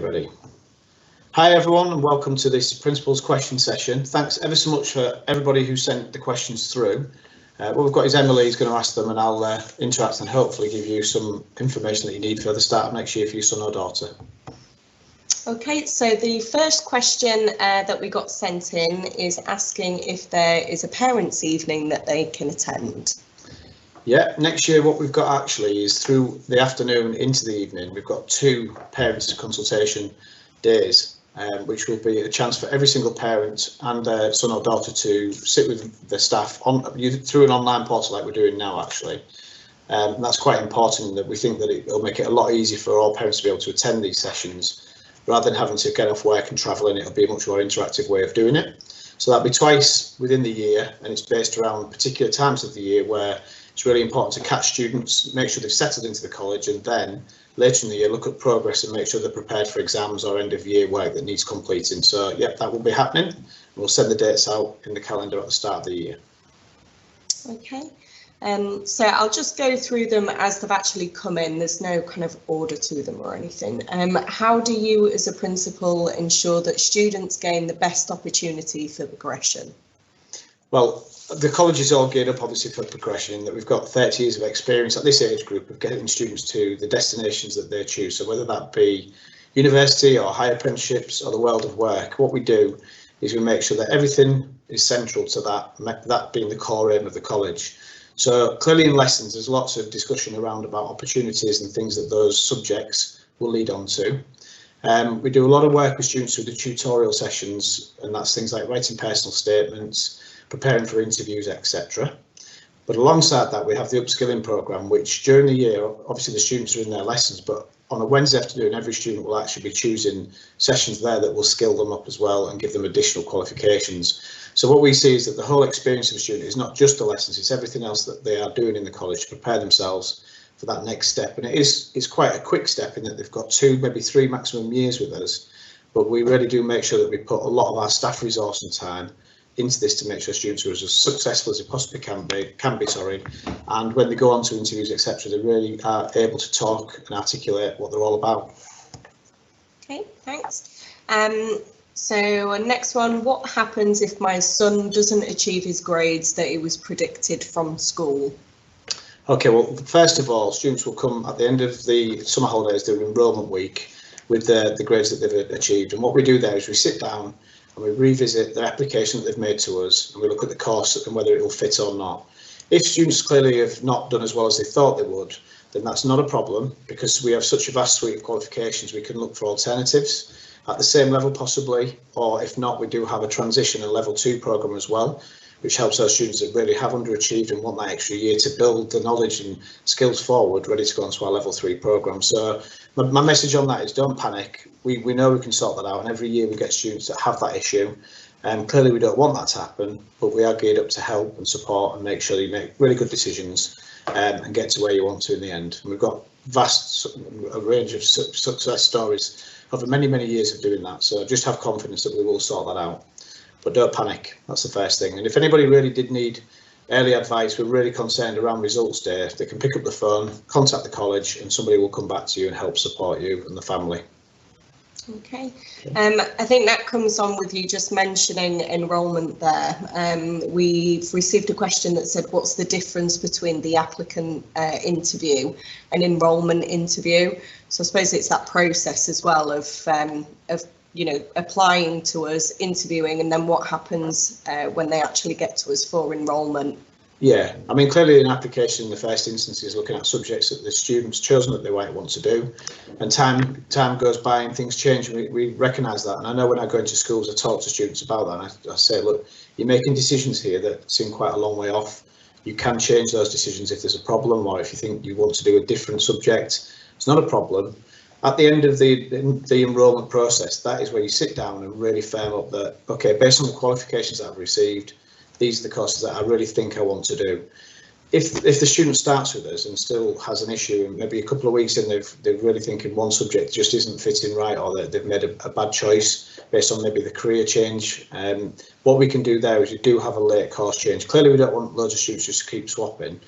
Ready. Hi everyone and welcome to this Principals question session. Thanks ever so much for everybody who sent the questions through. What we've got is Emily is going to ask them and I'll interact and hopefully give you some information that you need for the start of next year for your son or daughter. Okay, so the first question that we got sent in is asking if there is a parents' evening that they can attend. Yeah, next year what we've got actually is through the afternoon into the evening. We've got 2 parents consultation days, which will be a chance for every single parent and their son or daughter to sit with the staff through an online portal like we're doing now actually. And that's quite important, that we think that it'll make it a lot easier for all parents to be able to attend these sessions rather than having to get off work and travel, and it'll be a much more interactive way of doing it. So that'll be twice within the year, and it's based around particular times of the year where it's really important to catch students, make sure they've settled into the college, and then later in the year look at progress and make sure they're prepared for exams or end of year work that needs completing. So yep, that will be happening. We'll send the dates out in the calendar at the start of the year. Okay, so I'll just go through them as they've actually come in. There's no kind of order to them or anything. How do you as a principal ensure that students gain the best opportunity for progression? Well, the college is all geared up obviously for progression, in that we've got 30 years of experience at this age group of getting students to the destinations that they choose. So whether that be university or higher apprenticeships or the world of work, what we do is we make sure that everything is central to that being the core aim of the college. So clearly in lessons there's lots of discussion around about opportunities and things that those subjects will lead on to. We do a lot of work with students through the tutorial sessions, and that's things like writing personal statements, preparing for interviews, etc. But alongside that we have the upskilling programme, which during the year obviously the students are in their lessons, but on a Wednesday afternoon every student will actually be choosing sessions there that will skill them up as well and give them additional qualifications. So what we see is that the whole experience of a student is not just the lessons, it's everything else that they are doing in the college to prepare themselves for that next step. And it's quite a quick step in that they've got 2, maybe 3 maximum years with us, but we really do make sure that we put a lot of our staff resource and time into this to make sure students are as successful as they possibly can be, and when they go on to interviews, etc., they really are able to talk and articulate what they're all about. Okay, thanks. So next one, what happens if my son doesn't achieve his grades that he was predicted from school? Okay, well, first of all, students will come at the end of the summer holidays, their enrolment week, with the grades that they've achieved. And what we do there is we sit down and we revisit their application that they've made to us, and we look at the course and whether it will fit or not. If students clearly have not done as well as they thought they would, then that's not a problem, because we have such a vast suite of qualifications. We can look for alternatives at the same level possibly, or if not, we do have a transition and level 2 programme as well, which helps those students that really have underachieved and want that extra year to build the knowledge and skills forward, ready to go on to our level 3 programme. So my message on that is don't panic. We know we can sort that out, and every year we get students that have that issue, and clearly we don't want that to happen, but we are geared up to help and support and make sure you make really good decisions and get to where you want to in the end. And we've got a range of success stories over many years of doing that, so just have confidence that we will sort that out. But don't panic, that's the first thing. And if anybody really did need early advice, we're really concerned around results day, they can pick up the phone, contact the college, and somebody will come back to you and help support you and the family. Okay, I think that comes on with you just mentioning enrolment there. We've received a question that said, what's the difference between the applicant interview and enrolment interview? So I suppose it's that process as well of you know, applying to us, interviewing, and then what happens when they actually get to us for enrolment. Yeah, I mean, clearly an application in the first instance is looking at subjects that the students chosen that they might want to do, and time goes by and things change, and we recognise that. And I know when I go into schools, I talk to students about that, and I say, look, you're making decisions here that seem quite a long way off. You can change those decisions if there's a problem, or if you think you want to do a different subject, it's not a problem. At the end of the enrolment process, that is where you sit down and really firm up that, okay, based on the qualifications that I've received, these are the courses that I really think I want to do. If the student starts with us and still has an issue, and maybe a couple of weeks in they're really thinking one subject just isn't fitting right, or they've made a bad choice based on maybe the career change, what we can do there is we do have a late course change. Clearly we don't want loads of students just to keep swapping,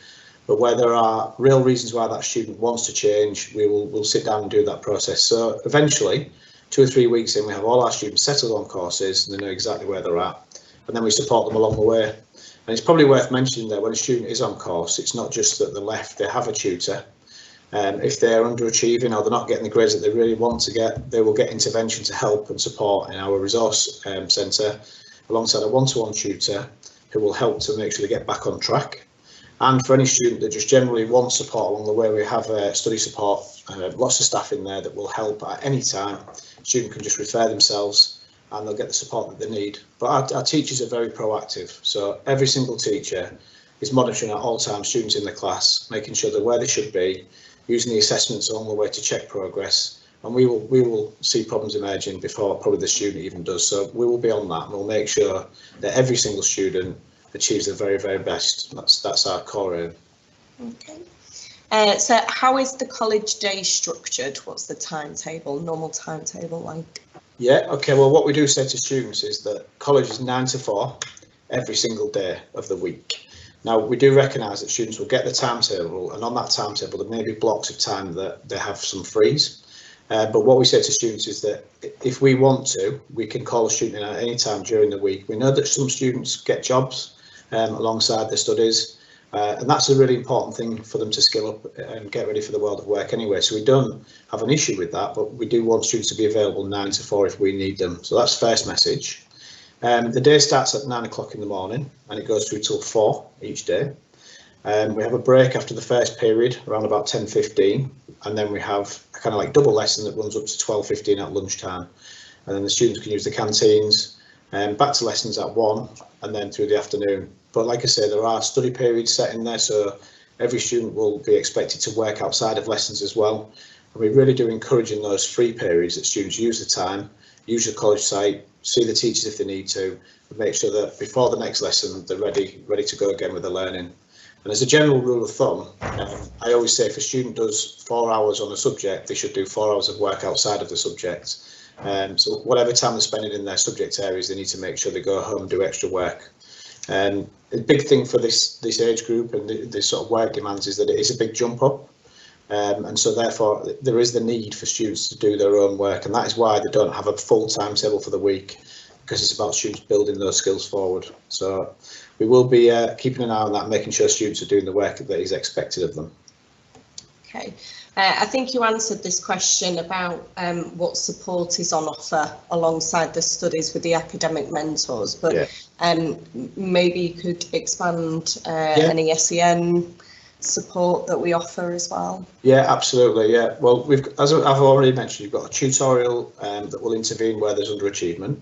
but where there are real reasons why that student wants to change, we'll sit down and do that process. So eventually 2 or 3 weeks in, we have all our students settled on courses and they know exactly where they're at, and then we support them along the way. And it's probably worth mentioning that when a student is on course, it's not just that they're left, they have a tutor. If they're underachieving or they're not getting the grades that they really want to get, they will get intervention to help and support in our resource centre alongside a one-to-one tutor who will help to make sure they get back on track. And for any student that just generally wants support along the way, we have study support, lots of staff in there that will help at any time. Student can just refer themselves and they'll get the support that they need. But our teachers are very proactive, so every single teacher is monitoring at all times students in the class, making sure they're where they should be, using the assessments along the way to check progress, and we will see problems emerging before probably the student even does. So we will be on that, and we'll make sure that every single student achieves the very, very best. That's our core aim. Okay. So how is the college day structured? What's the timetable, normal timetable like? Yeah, okay, well, what we do say to students is that college is 9 to 4 every single day of the week. Now, we do recognise that students will get the timetable, and on that timetable there may be blocks of time that they have some freeze. But what we say to students is that if we want to, we can call a student in at any time during the week. We know that some students get jobs alongside their studies, and that's a really important thing for them to skill up and get ready for the world of work anyway. So we don't have an issue with that, but we do want students to be available 9 to 4 if we need them. So that's the first message. The day starts at 9 o'clock in the morning and it goes through till 4 each day. We have a break after the first period around about 10:15, and then we have a kind of like double lesson that runs up to 12:15 at lunchtime, and then the students can use the canteens, back to lessons at 1 and then through the afternoon. But like I say, there are study periods set in there, so every student will be expected to work outside of lessons as well, and we really do encourage in those free periods that students use the time, use the college site, see the teachers if they need to, and make sure that before the next lesson they're ready to go again with the learning. And as a general rule of thumb, I always say if a student does 4 hours on a subject, they should do 4 hours of work outside of the subject. So whatever time they're spending in their subject areas, they need to make sure they go home and do extra work. A big thing for this age group and this sort of work demands is that it is a big jump up. And so therefore there is the need for students to do their own work, and that is why they don't have a full timetable for the week, because it's about students building those skills forward. So we will be keeping an eye on that, making sure students are doing the work that is expected of them. Okay, I think you answered this question about what support is on offer alongside the studies with the academic mentors, but yeah. Maybe you could expand any SEN support that we offer as well. Yeah, absolutely. Yeah, well, as I've already mentioned, you've got a tutorial that will intervene where there's underachievement.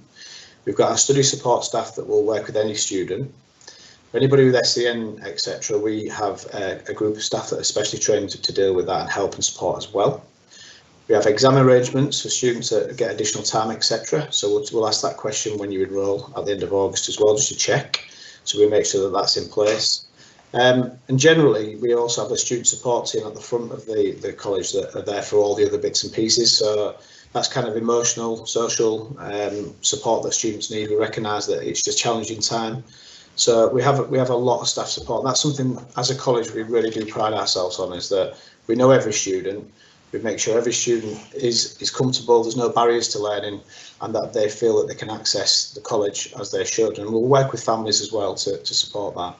We've got our study support staff that will work with any student. For anybody with SEN, etc., we have a group of staff that are specially trained to deal with that and help and support as well. We have exam arrangements for students that get additional time, etc. So we'll ask that question when you enrol at the end of August as well, just to check. So we make sure that that's in place. And generally, we also have a student support team at the front of the college that are there for all the other bits and pieces. So that's kind of emotional, social support that students need. We recognise that it's just challenging time. So we have a lot of staff support. And that's something as a college we really do pride ourselves on, is that we know every student. We make sure every student is comfortable, there's no barriers to learning, and that they feel that they can access the college as they should. And we'll work with families as well to support that.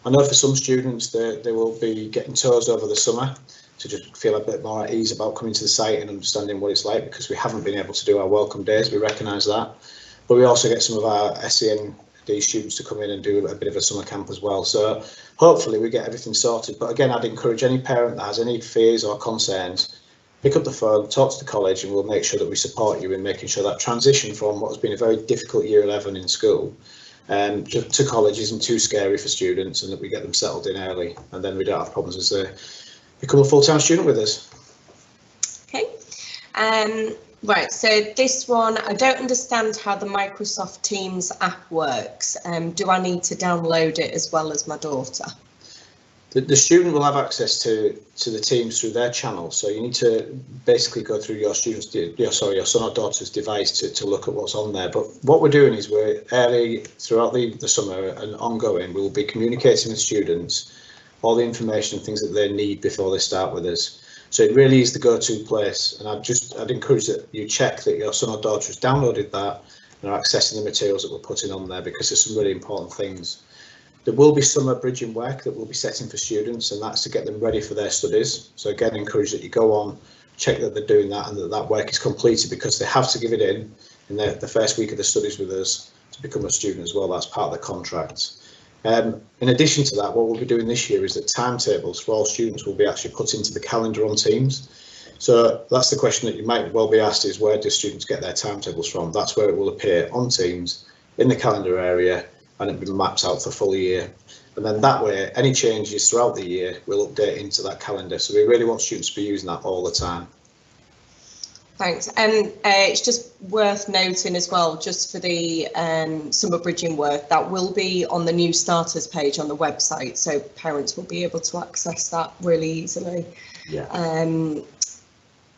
I know for some students they will be getting tours over the summer to just feel a bit more at ease about coming to the site and understanding what it's like, because we haven't been able to do our welcome days. We recognise that, but we also get some of our SEN students to come in and do a bit of a summer camp as well. So hopefully we get everything sorted. But again, I'd encourage any parent that has any fears or concerns, pick up the phone, talk to the college, and we'll make sure that we support you in making sure that transition from what has been a very difficult year 11 in school to college isn't too scary for students, and that we get them settled in early, and then we don't have problems as they become a full-time student with us. Okay. Right, so this one, I don't understand how the Microsoft Teams app works. Do I need to download it as well as my daughter? The student will have access to the Teams through their channel, so you need to basically go through your son or daughter's device to look at what's on there. But what we're doing is we're early throughout the summer and ongoing, we'll be communicating with students all the information and things that they need before they start with us. So it really is the go-to place, and I'd encourage that you check that your son or daughter has downloaded that and are accessing the materials that we're putting on there, because there's some really important things. There will be summer bridging work that we'll be setting for students, and that's to get them ready for their studies. So again, encourage that you go on, check that they're doing that and that work is completed, because they have to give it in the first week of the studies with us to become a student as well. That's part of the contract. In addition to that, what we'll be doing this year is that timetables for all students will be actually put into the calendar on Teams. So that's the question that you might well be asked, is where do students get their timetables from? That's where it will appear on Teams in the calendar area, and it will be mapped out for the full year. And then that way, any changes throughout the year will update into that calendar. So we really want students to be using that all the time. Thanks. And it's just worth noting as well, just for the summer bridging work, that will be on the new starters page on the website, so parents will be able to access that really easily. Yeah.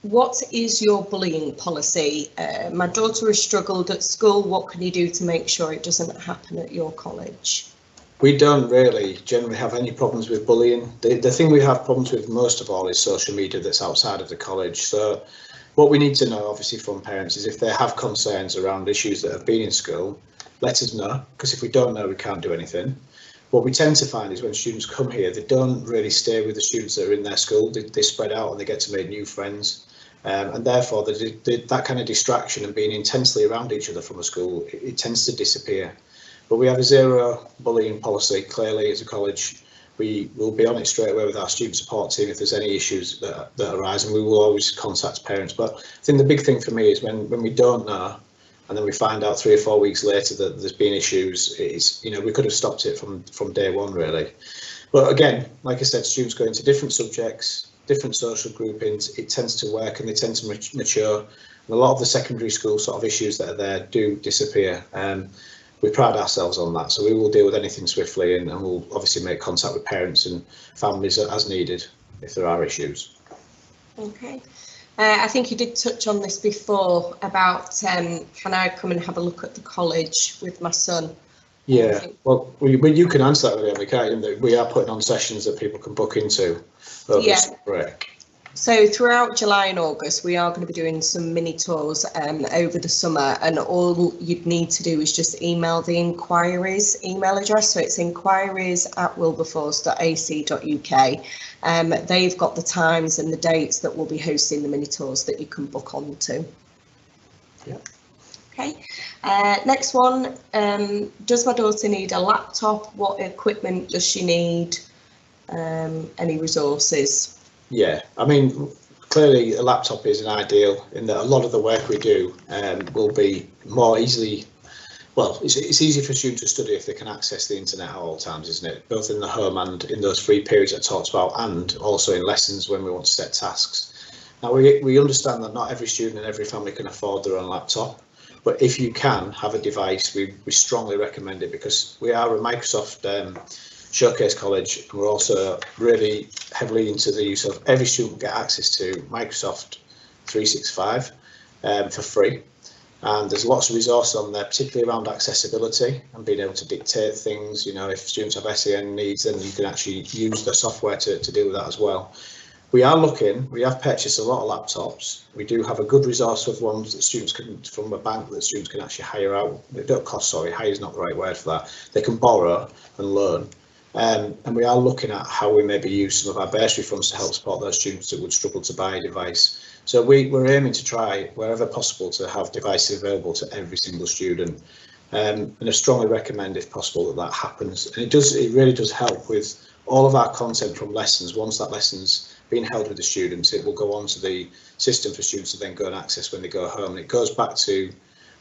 What is your bullying policy? My daughter has struggled at school. What can you do to make sure it doesn't happen at your college? We don't really generally have any problems with bullying. The thing we have problems with most of all is social media that's outside of the college. So what we need to know, obviously, from parents is if they have concerns around issues that have been in school, let us know, because if we don't know, we can't do anything. What we tend to find is when students come here, they don't really stay with the students that are in their school. They spread out and they get to make new friends. And therefore, that kind of distraction and being intensely around each other from a school, it tends to disappear. But we have a zero bullying policy, clearly, as a college. We will be on it straight away with our student support team if there's any issues that arise, and we will always contact parents. But I think the big thing for me is when we don't know, and then we find out 3 or 4 weeks later that there's been issues, it's, we could have stopped it from day one, really. But again, like I said, students go into different subjects, different social groupings, it tends to work and they tend to mature. And a lot of the secondary school sort of issues that are there do disappear. We pride ourselves on that, so we will deal with anything swiftly, and we'll obviously make contact with parents and families as needed if there are issues. Okay. I think you did touch on this before about can I come and have a look at the college with my son? Yeah, well, you can answer that really, can't you? We are putting on sessions that people can book into over this break. So throughout July and August, we are going to be doing some mini tours over the summer, and all you'd need to do is just email the inquiries email address. So it's inquiries@wilberforce.ac.uk. They've got the times and the dates that we'll be hosting the mini tours that you can book onto. Yeah. Okay. Next one. Does my daughter need a laptop? What equipment does she need? Any resources? Yeah, I mean, clearly a laptop is an ideal in that a lot of the work we do will be more easily, well, it's easy for students to study if they can access the internet at all times, isn't it? Both in the home and in those free periods I talked about, and also in lessons when we want to set tasks. Now, we understand that not every student and every family can afford their own laptop, but if you can have a device, we strongly recommend it, because we are a Microsoft Showcase College, and we're also really heavily into the use of every student get access to Microsoft 365 for free. And there's lots of resources on there, particularly around accessibility and being able to dictate things. If students have SEN needs, then you can actually use the software to deal with that as well. We have purchased a lot of laptops. We do have a good resource of ones that students can, from a bank, that students can actually hire out. They don't cost, sorry, hire is not the right word for that. They can borrow and loan. And we are looking at how we maybe use some of our bursary funds to help support those students that would struggle to buy a device. So we're aiming to try, wherever possible, to have devices available to every single student. And I strongly recommend, if possible, that happens. And it really does help with all of our content from lessons. Once that lesson's been held with the students, it will go onto the system for students to then go and access when they go home. And it goes back to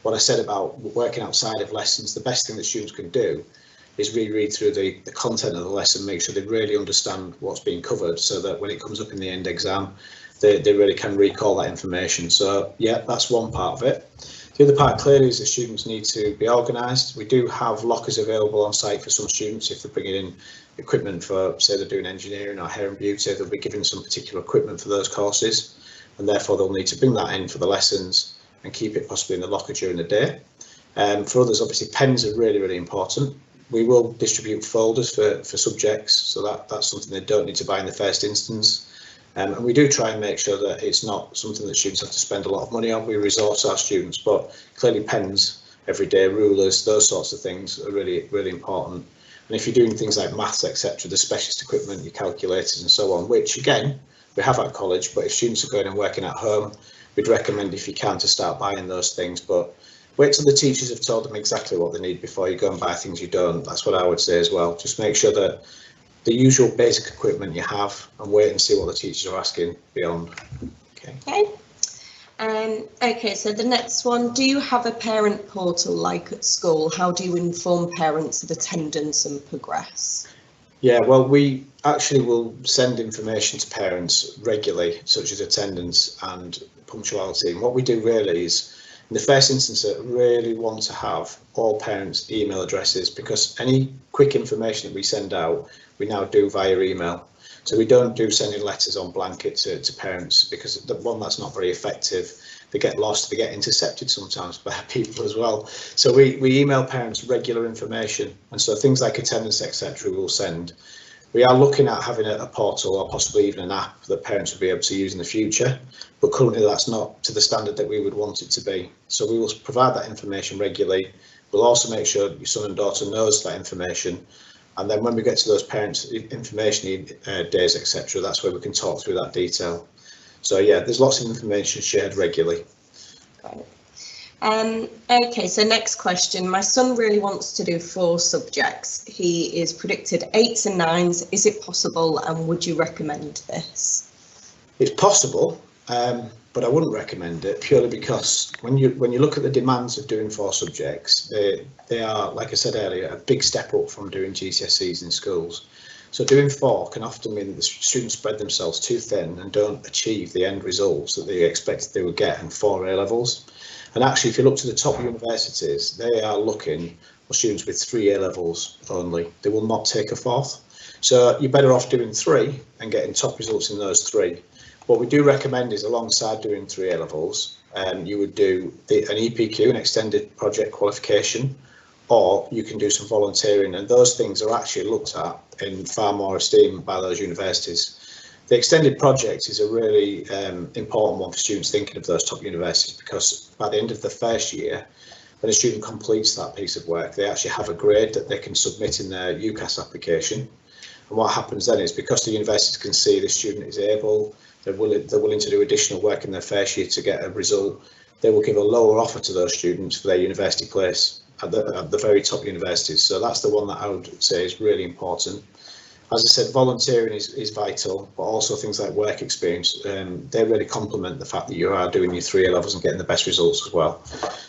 what I said about working outside of lessons. The best thing that students can do is reread through the content of the lesson, make sure they really understand what's being covered, so that when it comes up in the end exam, they really can recall that information. So yeah, that's one part of it. The other part clearly is the students need to be organised. We do have lockers available on site for some students if they're bringing in equipment for, say they're doing engineering or hair and beauty, they'll be given some particular equipment for those courses, and therefore they'll need to bring that in for the lessons and keep it possibly in the locker during the day. For others, obviously pens are really, really important. We will distribute folders for subjects, so that's something they don't need to buy in the first instance. And we do try and make sure that it's not something that students have to spend a lot of money on. We resource our students, but clearly pens, everyday rulers, those sorts of things are really, really important. And if you're doing things like maths, etc., the specialist equipment, your calculators and so on, which again, we have at college, but if students are going and working at home, we'd recommend, if you can, to start buying those things. But wait till the teachers have told them exactly what they need before you go and buy things you don't. That's what I would say as well. Just make sure that the usual basic equipment you have, and wait and see what the teachers are asking beyond. Okay. Okay, so the next one, do you have a parent portal like at school? How do you inform parents of attendance and progress? Yeah, well, we actually will send information to parents regularly, such as attendance and punctuality. And what we do really is, in the first instance, I really want to have all parents' email addresses, because any quick information that we send out, we now do via email. So we don't do sending letters on blanket to parents, because that's not very effective. They get lost, they get intercepted sometimes by people as well. So we email parents regular information, and so things like attendance, etc., we'll send. We are looking at having a portal, or possibly even an app, that parents will be able to use in the future, but currently that's not to the standard that we would want it to be. So we will provide that information regularly. We'll also make sure your son and daughter knows that information, and then when we get to those parents' information days, etc., that's where we can talk through that detail. So yeah, there's lots of information shared regularly. Okay, so next question. My son really wants to do 4 subjects. He is predicted 8s and 9s. Is it possible, and would you recommend this? It's possible, but I wouldn't recommend it, purely because when you look at the demands of doing 4 subjects, they are, like I said earlier, a big step up from doing GCSEs in schools. So doing 4 can often mean that the students spread themselves too thin and don't achieve the end results that they expected they would get in 4 A levels. And actually, if you look to the top universities, they are looking for students with 3 A levels only. They will not take a 4th. So you're better off doing 3 and getting top results in those 3. What we do recommend is, alongside doing 3 A levels, you would do an EPQ, an extended project qualification, or you can do some volunteering, and those things are actually looked at in far more esteem by those universities. The extended project is a really important one for students thinking of those top universities, because by the end of the first year, when a student completes that piece of work, they actually have a grade that they can submit in their UCAS application. And what happens then is, because the universities can see the student is able, they're willing to do additional work in their first year to get a result, they will give a lower offer to those students for their university place at the very top universities. So that's the one that I would say is really important. As I said, volunteering is vital, but also things like work experience, they really complement the fact that you are doing your 3 A levels and getting the best results as well.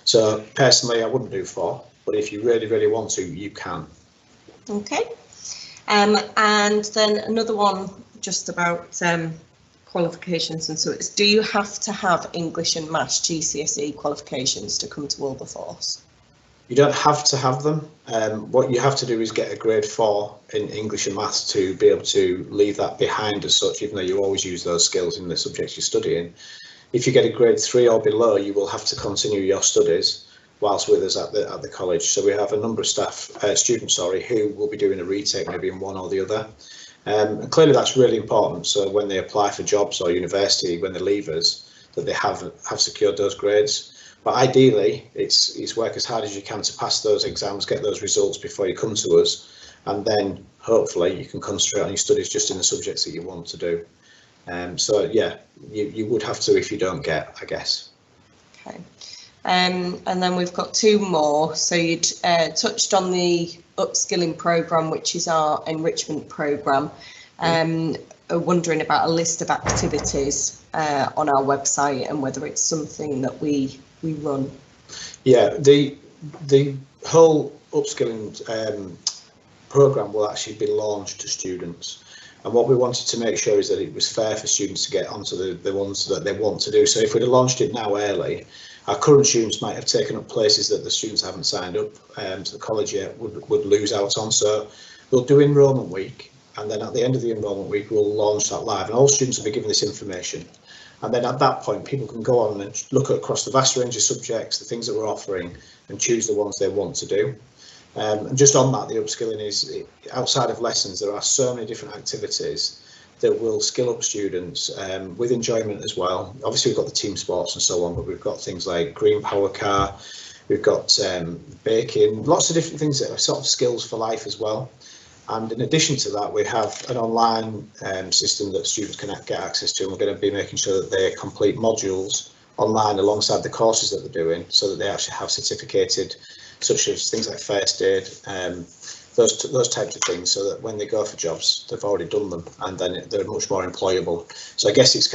So personally, I wouldn't do 4, but if you really, really want to, you can. Okay. And then another one just about qualifications, and so it's, do you have to have English and Maths GCSE qualifications to come to Wilberforce? You don't have to have them. What you have to do is get a grade 4 in English and Maths to be able to leave that behind as such, even though you always use those skills in the subjects you're studying. If you get a grade 3 or below, you will have to continue your studies whilst with us at the college. So we have a number of students, who will be doing a retake maybe in one or the other. And clearly that's really important. So when they apply for jobs or university, when they leave us, that they have secured those grades. But ideally, it's work as hard as you can to pass those exams, get those results before you come to us, and then hopefully you can concentrate on your studies just in the subjects that you want to do. So yeah, you would have to if you don't get, I guess. Okay. And then we've got 2 more. So you'd touched on the upskilling programme, which is our enrichment programme. Wondering about a list of activities on our website and whether it's something that we run. Yeah, the whole upskilling programme will actually be launched to students, and what we wanted to make sure is that it was fair for students to get onto the ones that they want to do. So if we'd have launched it now early, our current students might have taken up places that the students haven't signed up to the college yet, would lose out on. So we'll do enrolment week, and then at the end of the enrolment week we'll launch that live, and all students will be given this information. And then at that point, people can go on and look across the vast range of subjects, the things that we're offering, and choose the ones they want to do. And just on that, the upskilling is, outside of lessons, there are so many different activities that will skill up students with enjoyment as well. Obviously, we've got the team sports and so on, but we've got things like green power car, we've got baking, lots of different things that are sort of skills for life as well. And in addition to that, we have an online system that students can get access to, and we're going to be making sure that they complete modules online alongside the courses that they're doing, so that they actually have certificated, such as things like first aid, those types of things, so that when they go for jobs, they've already done them, and then they're much more employable. So I guess it's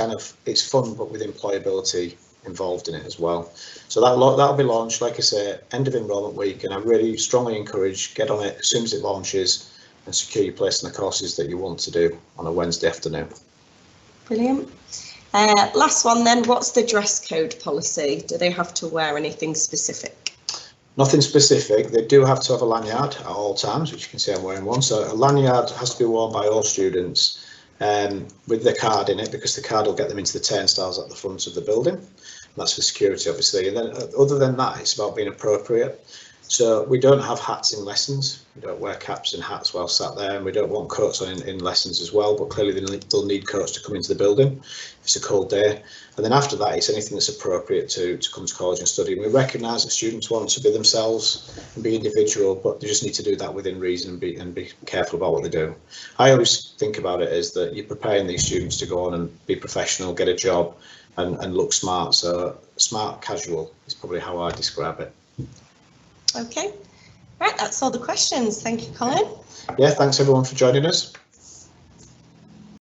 fun, but with employability involved in it as well. So that'll be launched, like I say, end of enrolment week, and I really strongly encourage, get on it as soon as it launches and secure your place in the courses that you want to do on a Wednesday afternoon. Brilliant. Last one then, what's the dress code policy? Do they have to wear anything specific? Nothing specific. They do have to have a lanyard at all times, which you can see I'm wearing one. So a lanyard has to be worn by all students with their card in it, because the card will get them into the turnstiles at the front of the building. That's for security, obviously. And then other than that, it's about being appropriate. So we don't have hats in lessons. We don't wear caps and hats while sat there, and we don't want coats on in lessons as well, but clearly they'll need coats to come into the building if it's a cold day. And then after that, it's anything that's appropriate to come to college and study. And we recognise that students want to be themselves and be individual, but they just need to do that within reason and be careful about what they do. I always think about it as that you're preparing these students to go on and be professional, get a job and look smart. So smart casual is probably how I describe it. Okay, right, that's all the questions. Thank you, Colin. Yeah, thanks everyone for joining us.